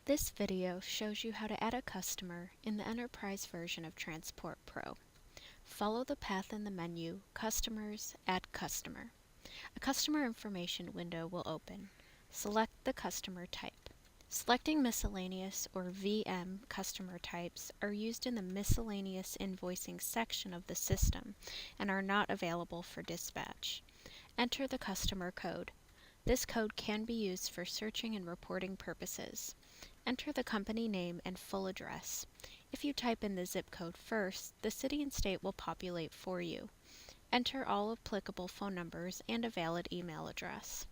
This video shows you how to add a customer in the enterprise version of Transport Pro. Follow the path in the menu, Customers, Add Customer. A customer information window will open. Select the customer type. Selecting miscellaneous or VM customer types are used in the miscellaneous invoicing section of the system and are not available for dispatch. Enter the customer code. This code can be used for searching and reporting purposes. Enter the company name and full address. If you type in the zip code first, the city and state will populate for you. Enter all applicable phone numbers and a valid email address.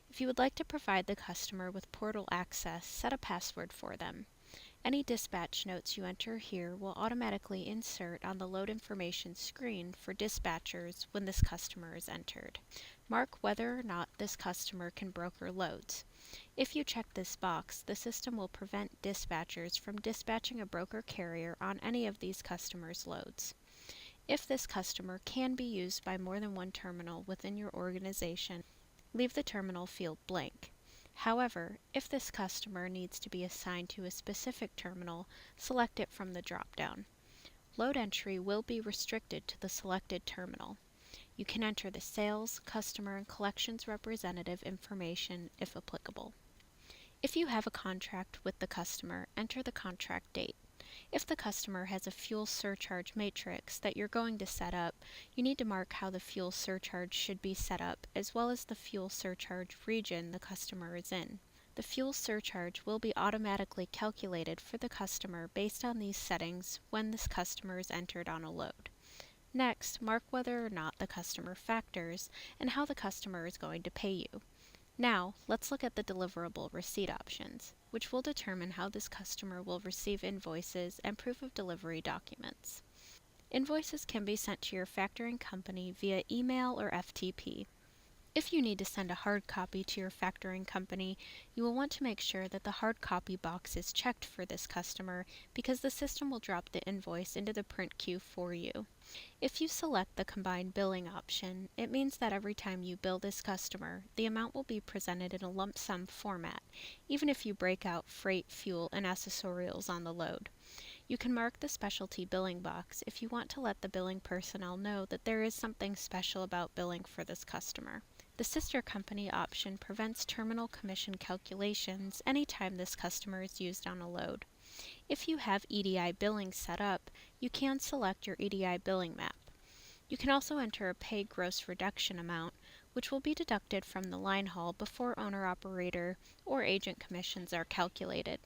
If you would like to provide the customer with portal access, set a password for them. Any dispatch notes you enter here will automatically insert on the load information screen for dispatchers when this customer is entered. Mark whether or not this customer can broker loads. If you check this box, the system will prevent dispatchers from dispatching a broker carrier on any of these customers' loads. If this customer can be used by more than one terminal within your organization, leave the terminal field blank. However, if this customer needs to be assigned to a specific terminal, select it from the drop-down. Load entry will be restricted to the selected terminal. You can enter the sales, customer, and collections representative information if applicable. If you have a contract with the customer, enter the contract date. If the customer has a fuel surcharge matrix that you're going to set up, you need to mark how the fuel surcharge should be set up, as well as the fuel surcharge region the customer is in. The fuel surcharge will be automatically calculated for the customer based on these settings when this customer is entered on a load. Next, mark whether or not the customer factors and how the customer is going to pay you. Now, let's look at the deliverable receipt options, which will determine how this customer will receive invoices and proof of delivery documents. Invoices can be sent to your factoring company via email or FTP. If you need to send a hard copy to your factoring company, you will want to make sure that the hard copy box is checked for this customer because the system will drop the invoice into the print queue for you. If you select the combined billing option, it means that every time you bill this customer, the amount will be presented in a lump sum format, even if you break out freight, fuel, and accessorials on the load. You can mark the specialty billing box if you want to let the billing personnel know that there is something special about billing for this customer. The sister company option prevents terminal commission calculations anytime this customer is used on a load. If you have EDI billing set up, you can select your EDI billing map. You can also enter a pay gross reduction amount, which will be deducted from the line haul before owner-operator or agent commissions are calculated.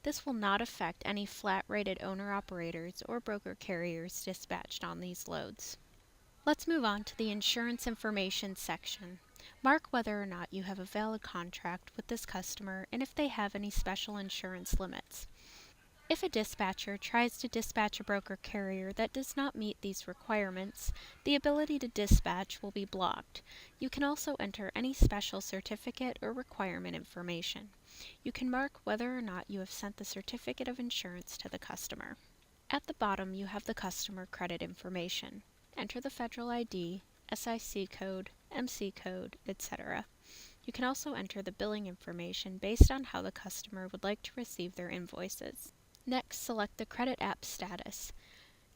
This will not affect any flat-rated owner-operators or broker carriers dispatched on these loads. Let's move on to the insurance information section. Mark whether or not you have a valid contract with this customer and if they have any special insurance limits. If a dispatcher tries to dispatch a broker carrier that does not meet these requirements, the ability to dispatch will be blocked. You can also enter any special certificate or requirement information. You can mark whether or not you have sent the certificate of insurance to the customer. At the bottom, you have the customer credit information. Enter the federal ID, SIC code, MC code, etc. You can also enter the billing information based on how the customer would like to receive their invoices. Next, select the credit app status.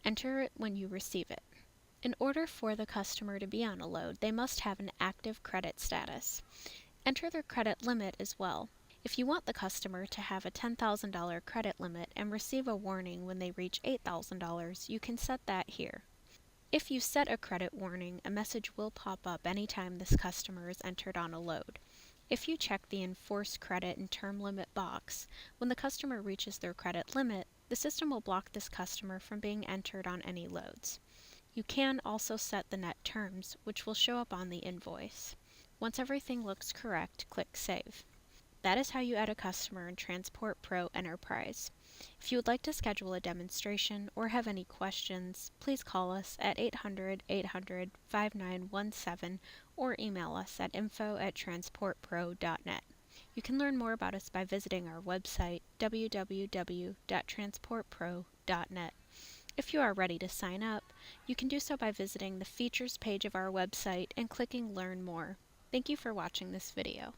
Enter it when you receive it. In order for the customer to be on a load, they must have an active credit status. Enter their credit limit as well. If you want the customer to have a $10,000 credit limit and receive a warning when they reach $8,000, you can set that here. If you set a credit warning, a message will pop up anytime this customer is entered on a load. If you check the Enforce Credit and Term Limit box, when the customer reaches their credit limit, the system will block this customer from being entered on any loads. You can also set the net terms, which will show up on the invoice. Once everything looks correct, click Save. That is how you add a customer in Transport Pro Enterprise. If you would like to schedule a demonstration or have any questions, please call us at 800-800-5917 or email us at info@transportpro.net. You can learn more about us by visiting our website, www.transportpro.net. If you are ready to sign up, you can do so by visiting the features page of our website and clicking Learn More. Thank you for watching this video.